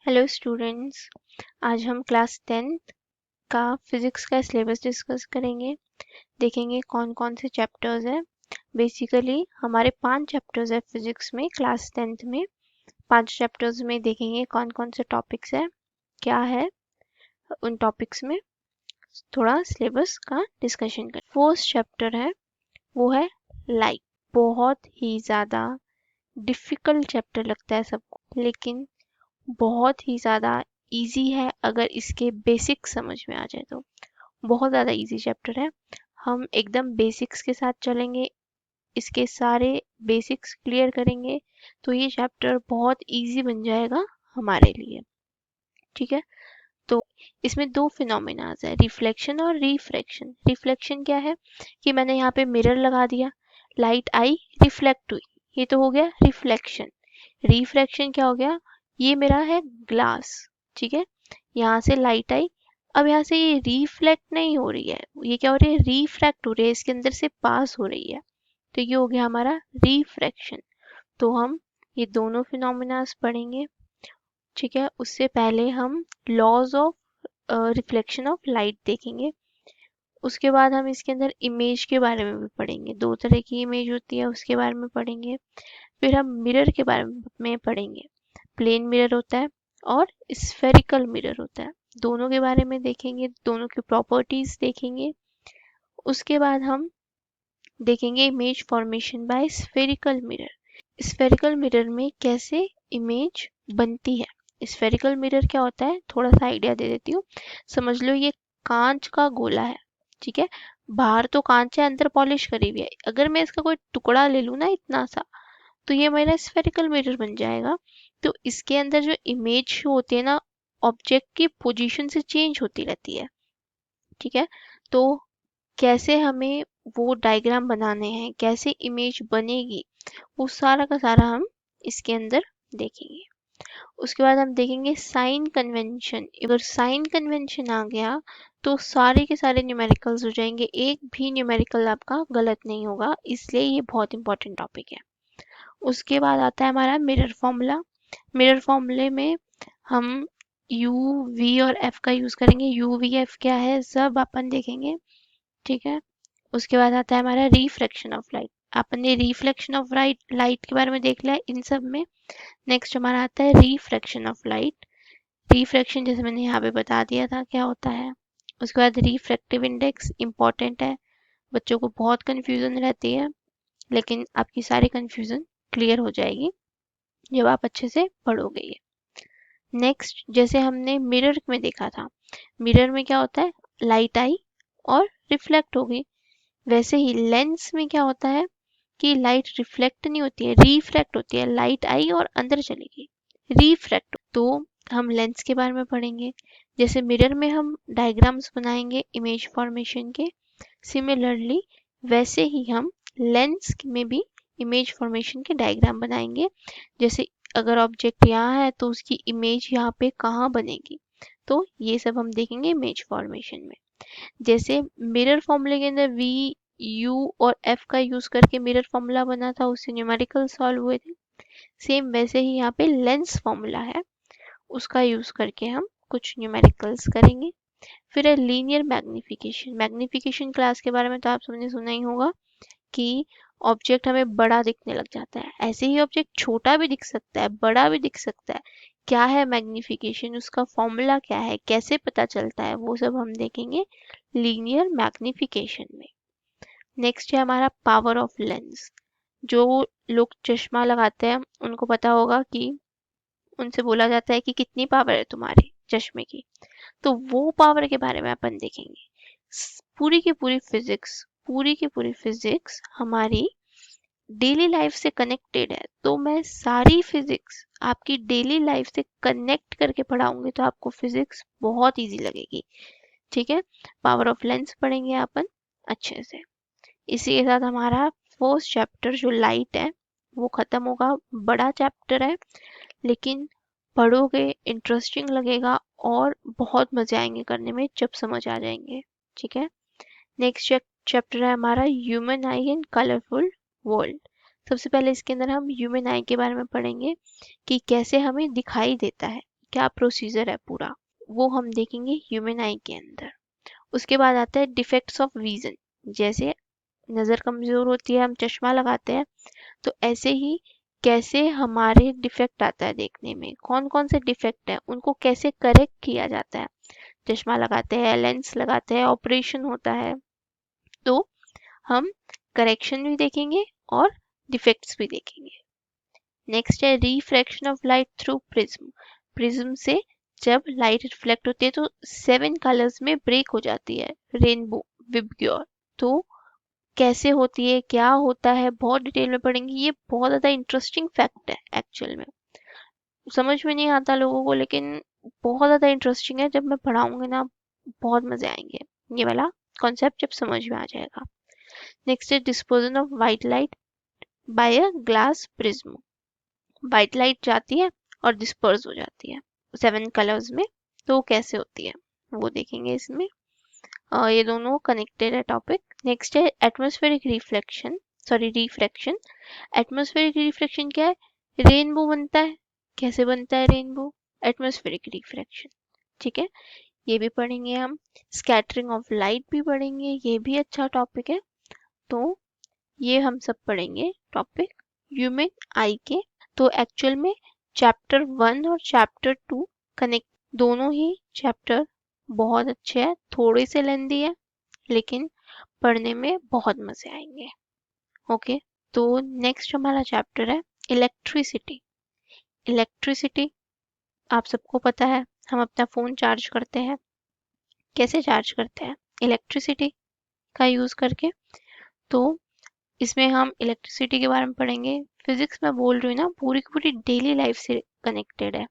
Hello students. आज हम class 10th का फिज़िक्स का सिलेबस डिस्कस करेंगे। देखेंगे कौन कौन से चैप्टर्स हैं। बेसिकली हमारे 5 चैप्टर्स है फिज़िक्स में क्लास 10th में। 5 चैप्टर्स में देखेंगे कौन कौन से टॉपिक्स हैं, क्या है उन टॉपिक्स में। थोड़ा सिलेबस का डिस्कशन कर। फर्स्ट चैप्टर है वो है लाइट। बहुत ही ज़्यादा डिफ़िकल्ट चैप्टर लगता है सबको, लेकिन बहुत ही ज़्यादा इजी है अगर इसके बेसिक्स समझ में आ जाए तो। बहुत ज़्यादा इजी चैप्टर है। हम एकदम बेसिक्स के साथ चलेंगे, इसके सारे बेसिक्स क्लियर करेंगे तो ये चैप्टर बहुत इजी बन जाएगा हमारे लिए। ठीक है, तो इसमें दो फिनोमेनाज है, रिफ्लेक्शन और रिफ्रैक्शन। रिफ्लेक्शन क्या है कि मैंने यहाँ पे मिरर लगा दिया, लाइट आई, रिफ्लेक्ट हुई, ये तो हो गया रिफ्लेक्शन। रिफ्रैक्शन क्या हो गया, ये मेरा है ग्लास। ठीक है, यहाँ से लाइट आई, अब यहाँ से ये रिफ्लेक्ट नहीं हो रही है, ये क्या हो रही है, रिफ्रैक्ट हो रही है, इसके अंदर से पास हो रही है, तो ये हो गया हमारा रिफ्रैक्शन। तो हम ये दोनों फिनोमेनास पढ़ेंगे। ठीक है, उससे पहले हम laws of reflection of light देखेंगे। उसके बाद हम इसके अंदर इमेज के बारे में भी पढ़ेंगे, दो तरह की इमेज होती है उसके बारे में पढ़ेंगे। फिर हम मिरर के बारे में पढ़ेंगे, प्लेन मिरर होता है और स्फेरिकल मिरर होता है, दोनों के बारे में देखेंगे, दोनों की प्रॉपर्टीज देखेंगे। उसके बाद हम देखेंगे image formation by spherical mirror. Spherical mirror में कैसे इमेज बनती है। स्फेरिकल मिरर क्या होता है, थोड़ा सा आइडिया दे देती हूँ। समझ लो ये कांच का गोला है। ठीक है, बाहर तो कांच है, अंदर पॉलिश करी हुई है। अगर मैं इसका कोई टुकड़ा ले लूँ ना इतना सा, तो ये मेरा स्फेरिकल मिरर बन जाएगा। तो इसके अंदर जो इमेज होती है ना, ऑब्जेक्ट की पोजीशन से चेंज होती रहती है। ठीक है, तो कैसे हमें वो डायग्राम बनाने हैं, कैसे इमेज बनेगी, वो सारा का सारा हम इसके अंदर देखेंगे। उसके बाद हम देखेंगे साइन कन्वेंशन। अगर साइन कन्वेंशन आ गया तो सारे के सारे न्यूमेरिकल्स हो जाएंगे, एक भी न्यूमेरिकल आपका गलत नहीं होगा, इसलिए ये बहुत इंपॉर्टेंट टॉपिक है। उसके बाद आता है हमारा मिरर फॉर्मूला। मिरर फॉर्मूले में हम यू वी और एफ का यूज करेंगे। यू वी एफ क्या है सब अपन देखेंगे। ठीक है, उसके बाद आता है हमारा रिफ्लेक्शन ऑफ लाइट। अपन ने रिफ्लेक्शन ऑफ लाइट के बारे में देख लिया इन सब में। नेक्स्ट हमारा आता है रिफ्रैक्शन ऑफ लाइट। रिफ्रैक्शन जैसे मैंने यहाँ पे बता दिया था क्या होता है। उसके बाद रिफ्रैक्टिव इंडेक्स इंपॉर्टेंट है, बच्चों को बहुत कंफ्यूजन रहती है, लेकिन आपकी सारी कंफ्यूजन क्लियर हो जाएगी जब आप अच्छे से पढ़ोगे ये। नेक्स्ट जैसे हमने मिरर में देखा था, मिरर में क्या होता है, लाइट आई और रिफ्लेक्ट हो गई। वैसे ही लेंस में क्या होता है कि लाइट रिफ्लेक्ट नहीं होती है, रिफ्रैक्ट होती है। लाइट आई और अंदर चली गई, रिफ्रैक्ट। तो हम लेंस के बारे में पढ़ेंगे। जैसे मिरर में हम डायग्राम्स बनाएंगे इमेज फॉर्मेशन के, सिमिलरली वैसे ही हम लेंस में भी इमेज फॉर्मेशन के डायग्राम बनाएंगे। जैसे अगर ऑब्जेक्ट यहाँ है तो उसकी इमेज यहाँ पे कहाँ बनेगी, तो ये सब हम देखेंगे इमेज फॉर्मेशन में। जैसे मिरर फॉर्मूले के अंदर वी यू और एफ का यूज करके मिरर फॉर्मूला बना था, उससे न्यूमेरिकल सॉल्व हुए थे। सेम वैसे ही यहाँ पे लेंस फॉर्मूला है, उसका यूज करके हम कुछ न्यूमेरिकल्स करेंगे। फिर है लीनियर मैग्निफिकेशन। मैग्निफिकेशन क्लास के बारे में तो आप सबने सुना ही होगा कि ऑब्जेक्ट हमें बड़ा दिखने लग जाता है, ऐसे ही ऑब्जेक्ट छोटा भी दिख सकता है, बड़ा भी दिख सकता है। क्या है मैग्निफिकेशन, उसका फॉर्मूला क्या है, कैसे पता चलता है, वो सब हम देखेंगे लीनियर मैग्निफिकेशन में। नेक्स्ट है हमारा पावर ऑफ लेंस। जो लोग चश्मा लगाते हैं उनको पता होगा कि उनसे बोला जाता है कि कितनी पावर है तुम्हारे चश्मे की, तो वो पावर के बारे में अपन देखेंगे। पूरी की पूरी फिजिक्स, पूरी की पूरी फिजिक्स हमारी डेली लाइफ से कनेक्टेड है, तो मैं सारी फिजिक्स आपकी डेली लाइफ से कनेक्ट करके पढ़ाऊंगी तो आपको फिजिक्स बहुत इजी लगेगी। ठीक है, पावर ऑफ लेंस पढ़ेंगे अपन अच्छे से। इसी के साथ हमारा फर्स्ट चैप्टर जो लाइट है वो खत्म होगा। बड़ा चैप्टर है लेकिन पढ़ोगे इंटरेस्टिंग लगेगा और बहुत मजे आएंगे करने में जब समझ आ जाएंगे। ठीक है, नेक्स्ट चैप्टर है हमारा ह्यूमन आई इन कलरफुल वर्ल्ड। सबसे पहले इसके अंदर हम ह्यूमन आई के बारे में पढ़ेंगे कि कैसे हमें दिखाई देता है, क्या प्रोसीजर है पूरा, वो हम देखेंगे ह्यूमन आई के अंदर। उसके बाद आता है डिफेक्ट्स ऑफ विजन। जैसे नज़र कमज़ोर होती है, हम चश्मा लगाते हैं, तो ऐसे ही कैसे हमारे डिफेक्ट आता है देखने में, कौन कौन से डिफेक्ट है उनको कैसे करेक्ट किया जाता है। चश्मा लगाते हैं, लेंस लगाते हैं, ऑपरेशन होता है, तो हम करेक्शन भी देखेंगे और डिफेक्ट्स भी देखेंगे। नेक्स्ट है refraction of light through prism. Prism से जब लाइट रिफ्लेक्ट होती है तो 7 कलर्स में ब्रेक हो जाती है, रेनबो विबग्योर। तो कैसे होती है, क्या होता है, बहुत डिटेल में पढ़ेंगे। ये बहुत ज़्यादा इंटरेस्टिंग फैक्ट है एक्चुअल में, समझ में नहीं आता लोगों को, लेकिन बहुत ज़्यादा इंटरेस्टिंग है। जब मैं पढ़ाऊंगी ना, बहुत मज़े आएंगे। ये वाला कॉन्सेप्ट जब समझ में आ जाएगा। नेक्स्ट है dispersion of white light by a glass prism. White light जाती है और डिस्पर्स हो जाती है 7 कलर्स में, तो कैसे होती है वो देखेंगे इसमें। ये दोनों कनेक्टेड है टॉपिक। नेक्स्ट है atmospheric reflection, sorry refraction. Atmospheric reflection क्या है, रेनबो बनता है। कैसे बनता है रेनबो, एटमॉस्फेरिक रिफ्रैक्शन, ठीक है, ये भी पढ़ेंगे हम। स्कैटरिंग ऑफ लाइट भी पढ़ेंगे, ये भी अच्छा टॉपिक है। तो ये हम सब पढ़ेंगे टॉपिक ह्यूमन आई के। तो एक्चुअल में चैप्टर 1 और चैप्टर 2 कनेक्ट, दोनों ही चैप्टर बहुत अच्छे हैं, थोड़े से लेंदी है लेकिन पढ़ने में बहुत मजे आएंगे। ओके, तो नेक्स्ट हमारा चैप्टर है इलेक्ट्रिसिटी। इलेक्ट्रिसिटी आप सबको पता है, हम अपना फ़ोन चार्ज करते हैं, कैसे चार्ज करते हैं, इलेक्ट्रिसिटी का यूज़ करके। तो इसमें हम इलेक्ट्रिसिटी के बारे में पढ़ेंगे। फिजिक्स में बोल रही हूँ ना, पूरी की पूरी डेली लाइफ से कनेक्टेड है,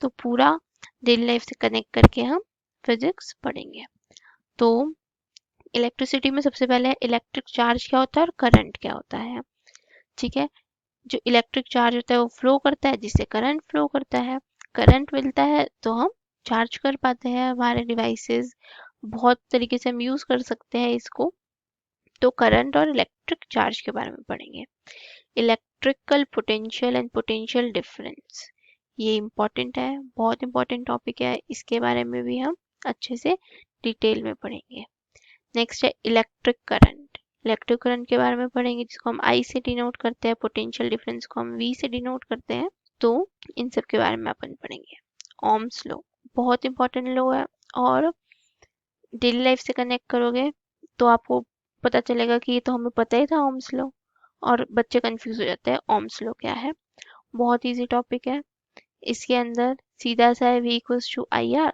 तो पूरा डेली लाइफ से कनेक्ट करके हम फिजिक्स पढ़ेंगे। तो इलेक्ट्रिसिटी में सबसे पहले इलेक्ट्रिक चार्ज क्या होता है और करंट क्या होता है, ठीक है। जो इलेक्ट्रिक चार्ज होता है वो फ्लो करता है, जिससे करंट फ्लो करता है। करंट मिलता है तो हम चार्ज कर पाते हैं हमारे डिवाइसेस, बहुत तरीके से हम यूज़ कर सकते हैं इसको। तो करंट और इलेक्ट्रिक चार्ज के बारे में पढ़ेंगे। Electrical potential and potential difference, ये इम्पॉर्टेंट है, बहुत इम्पॉर्टेंट टॉपिक है, इसके बारे में भी हम अच्छे से डिटेल में पढ़ेंगे। नेक्स्ट है इलेक्ट्रिक करंट। इलेक्ट्रिक करंट के बारे में पढ़ेंगे, जिसको हम आई से डिनोट करते हैं, पोटेंशियल डिफरेंस को हम वी से डिनोट करते हैं। तो इन सब के बारे में अपन पढ़ेंगे। ओम्स लॉ बहुत इंपॉर्टेंट लॉ है, और डेली लाइफ से कनेक्ट करोगे तो आपको पता चलेगा कि ये तो हमें पता ही था ओम्स लॉ, और बच्चे कंफ्यूज हो जाते हैं ओम्स लॉ क्या है। बहुत इजी टॉपिक है, इसके अंदर सीधा सा है V इक्वल्स टू IR,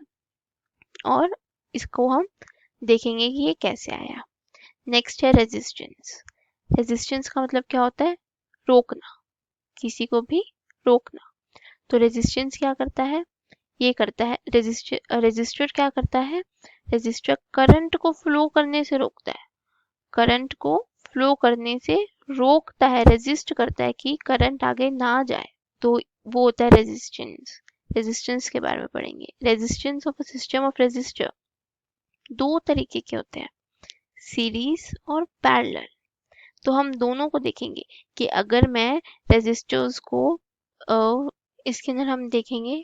और इसको हम देखेंगे कि ये कैसे आया। नेक्स्ट है रेजिस्टेंस। रेजिस्टेंस का मतलब क्या होता है, रोकना, किसी को भी रोकना। तो रेजिस्टेंस क्या करता है, ये करता है, रेजिस्टर क्या करता है, रेजिस्टर करंट को फ्लो करने से रोकता है, करंट को फ्लो करने से रोकता है, रेजिस्ट करता है कि करंट आगे ना जाए, तो वो होता है रेजिस्टेंस। रेजिस्टेंस के बारे में पढ़ेंगे। Resistance of a system of resistor दो तरीके के होते हैं, सीरीज और पैरेलल। तो हम दोनों को देखेंगे कि अगर मैं रेजिस्टर्स को इसके अंदर हम देखेंगे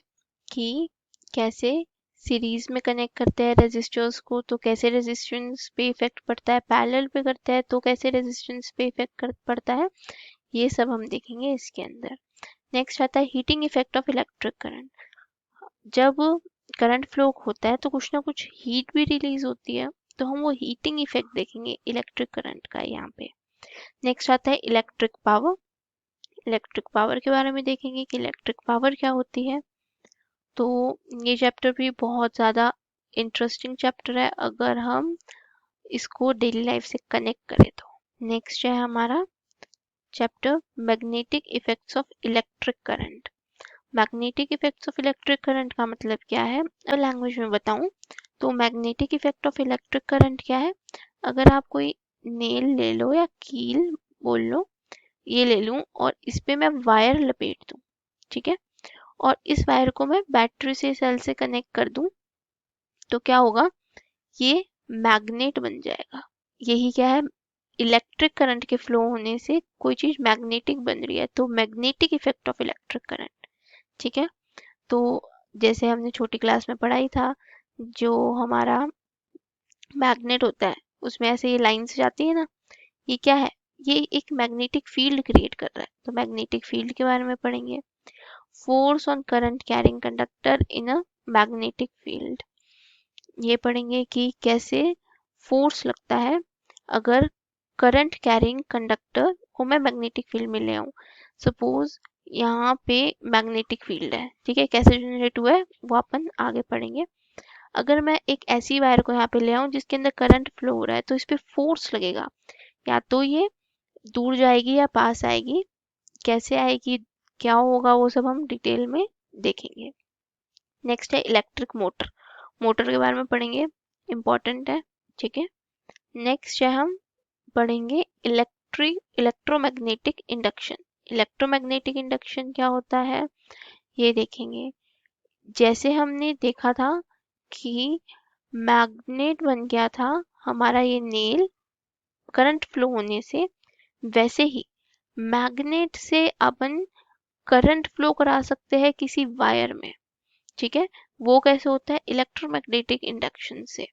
कि कैसे सीरीज में कनेक्ट करते हैं रेजिस्टर्स को, तो कैसे रेजिस्टेंस पे इफेक्ट पड़ता है, पैरेलल पे करता है तो कैसे रेजिस्टेंस पे इफेक्ट पड़ता है, ये सब हम देखेंगे इसके अंदर। नेक्स्ट आता है heating effect of electric current. जब करंट फ्लो होता है तो कुछ ना कुछ हीट भी रिलीज होती है, तो हम वो हीटिंग इफेक्ट देखेंगे इलेक्ट्रिक करंट का यहाँ पे। नेक्स्ट आता है इलेक्ट्रिक पावर। इलेक्ट्रिक पावर के बारे में देखेंगे कि इलेक्ट्रिक पावर क्या होती है। तो ये चैप्टर भी बहुत ज़्यादा इंटरेस्टिंग चैप्टर है अगर हम इसको डेली लाइफ से कनेक्ट करें तो। नेक्स्ट है हमारा chapter magnetic effects of electric current. Magnetic effects of electric current का मतलब क्या है, अगर लैंग्वेज में बताऊं तो magnetic effect of electric current क्या है, अगर आप कोई नेल ले लो या कील बोल लो, ये ले लूं और इस पे मैं वायर लपेट दूं, ठीक है, और इस वायर को मैं बैटरी से सेल से कनेक्ट कर दूं, तो क्या होगा, ये मैग्नेट बन जाएगा। यही क्या है, इलेक्ट्रिक करंट के फ्लो होने से कोई चीज मैग्नेटिक बन रही है, तो magnetic effect of electric current, ठीक है। तो जैसे हमने छोटी क्लास में पढ़ाई था, जो हमारा मैग्नेट होता है उसमें ऐसे ये लाइंस जाती है ना, ये क्या है, ये एक मैग्नेटिक फील्ड क्रिएट कर रहा है, तो मैग्नेटिक फील्ड के बारे में पढ़ेंगे। Force on current carrying conductor in a magnetic field, ये पढ़ेंगे कि कैसे फोर्स लगता है अगर करंट कैरिंग कंडक्टर को मैं मैग्नेटिक फील्ड में ले आऊं। सपोज यहाँ पे मैग्नेटिक फील्ड है, ठीक है, कैसे जनरेट हुआ है वो अपन आगे पढ़ेंगे। अगर मैं एक ऐसी वायर को यहाँ पे ले आऊं जिसके अंदर करंट फ्लो हो रहा है, तो इस पे फोर्स लगेगा, या तो ये दूर जाएगी या पास आएगी, कैसे आएगी, क्या होगा, वो सब हम डिटेल में देखेंगे। नेक्स्ट है इलेक्ट्रिक मोटर, मोटर के बारे में पढ़ेंगे, इम्पोर्टेंट है, ठीक है। नेक्स्ट है हम पढ़ेंगे इलेक्ट्रोमैग्नेटिक इंडक्शन। इलेक्ट्रोमैग्नेटिक इंडक्शन क्या होता है ये देखेंगे। जैसे हमने देखा था कि मैग्नेट बन गया था हमारा ये नेल करंट फ्लो होने से, वैसे ही मैग्नेट से अपन करंट फ्लो करा सकते हैं किसी वायर में, ठीक है। वो कैसे होता है, इलेक्ट्रोमैग्नेटिक इंडक्शन से,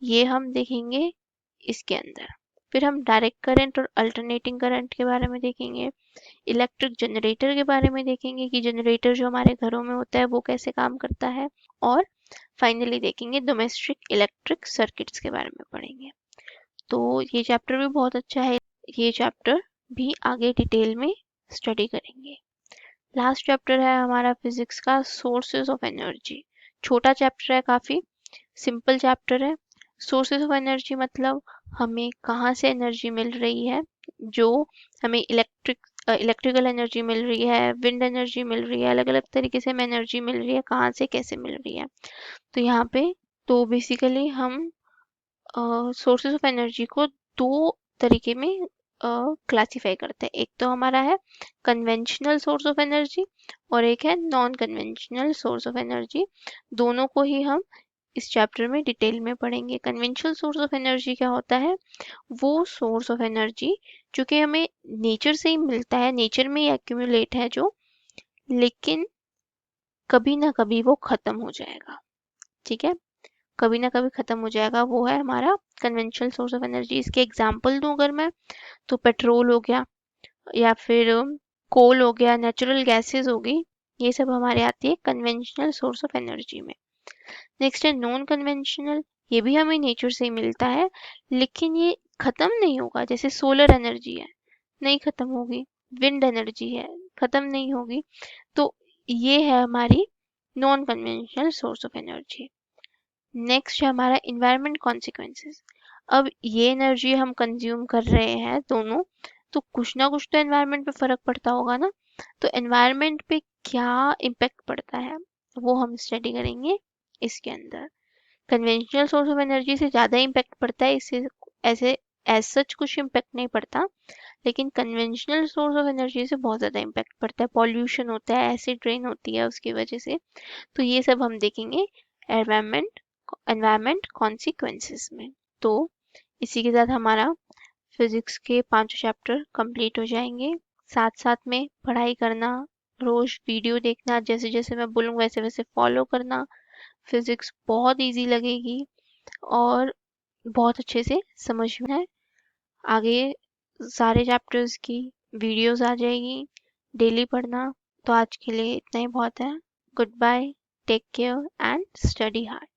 ये हम देखेंगे इसके अंदर। फिर हम डायरेक्ट करंट और अल्टरनेटिंग करंट के बारे में देखेंगे। इलेक्ट्रिक जनरेटर के बारे में देखेंगे कि जनरेटर जो हमारे घरों में होता है वो कैसे काम करता है। और फाइनली देखेंगे डोमेस्टिक इलेक्ट्रिक सर्किट्स के बारे में पढ़ेंगे। तो ये चैप्टर भी बहुत अच्छा है, ये चैप्टर भी आगे डिटेल में स्टडी करेंगे। लास्ट चैप्टर है हमारा फिजिक्स का सोर्सेज ऑफ एनर्जी। छोटा चैप्टर है, काफ़ी सिंपल चैप्टर है। सोर्सेज ऑफ एनर्जी मतलब हमें कहाँ से एनर्जी मिल रही है, जो हमें इलेक्ट्रिकल एनर्जी मिल रही है, विंड एनर्जी मिल रही है, अलग अलग तरीके से हमें एनर्जी मिल रही है, कहाँ से कैसे मिल रही है। तो यहाँ पे तो बेसिकली हम सोर्सेज ऑफ एनर्जी को दो तरीके में क्लासिफाई करते हैं। एक तो हमारा है कन्वेंशनल सोर्स ऑफ एनर्जी और एक है non conventional source of energy. दोनों को ही हम इस चैप्टर में डिटेल में पढ़ेंगे। कन्वेंशनल सोर्स ऑफ एनर्जी क्या होता है, वो सोर्स ऑफ एनर्जी जो कि हमें नेचर से ही मिलता है, नेचर में ही एक्यूमुलेट है जो, लेकिन कभी ना कभी वो खत्म हो जाएगा, ठीक है, कभी ना कभी खत्म हो जाएगा, वो है हमारा कन्वेंशनल सोर्स ऑफ एनर्जी। इसके एग्जांपल दूं अगर मैं, तो पेट्रोल हो गया, या फिर कोल हो गया, नेचुरल गैसेस होगी, ये सब हमारे आती है कन्वेंशनल सोर्स ऑफ एनर्जी में। नेक्स्ट है नॉन कन्वेंशनल, ये भी हमें नेचर से ही मिलता है, लेकिन ये खत्म नहीं होगा। जैसे सोलर एनर्जी है, नहीं खत्म होगी, विंड एनर्जी है, खत्म नहीं होगी। तो ये है हमारी non conventional source of energy. Next है हमारा इन्वायरमेंट कॉन्सिक्वेंसेस। अब ये एनर्जी हम कंज्यूम कर रहे हैं दोनों, तो कुछ ना कुछ तो एनवायरमेंट पे फर्क पड़ता होगा ना। तो एनवायरमेंट पे क्या इम्पेक्ट पड़ता है वो हम स्टडी करेंगे इसके अंदर। कन्वेंशनल सोर्स ऑफ एनर्जी से ज़्यादा इम्पैक्ट पड़ता है, इससे ऐसे एज सच कुछ इम्पैक्ट नहीं पड़ता, लेकिन कन्वेंशनल सोर्स ऑफ एनर्जी से बहुत ज़्यादा इम्पैक्ट पड़ता है। पॉल्यूशन होता है, एसिड रेन होती है उसकी वजह से। तो ये सब हम देखेंगे एनवायरमेंट कॉन्सिक्वेंसेस में। तो इसी के साथ हमारा फिजिक्स के 5 चैप्टर कंप्लीट हो जाएंगे। साथ साथ में पढ़ाई करना, रोज वीडियो देखना, जैसे जैसे मैं बोलूँ वैसे वैसे फॉलो करना। फिजिक्स बहुत इजी लगेगी और बहुत अच्छे से समझ में है। आगे सारे चैप्टर्स की वीडियोस आ जाएगी, डेली पढ़ना। तो आज के लिए इतना ही बहुत है। Good bye, take care and study hard.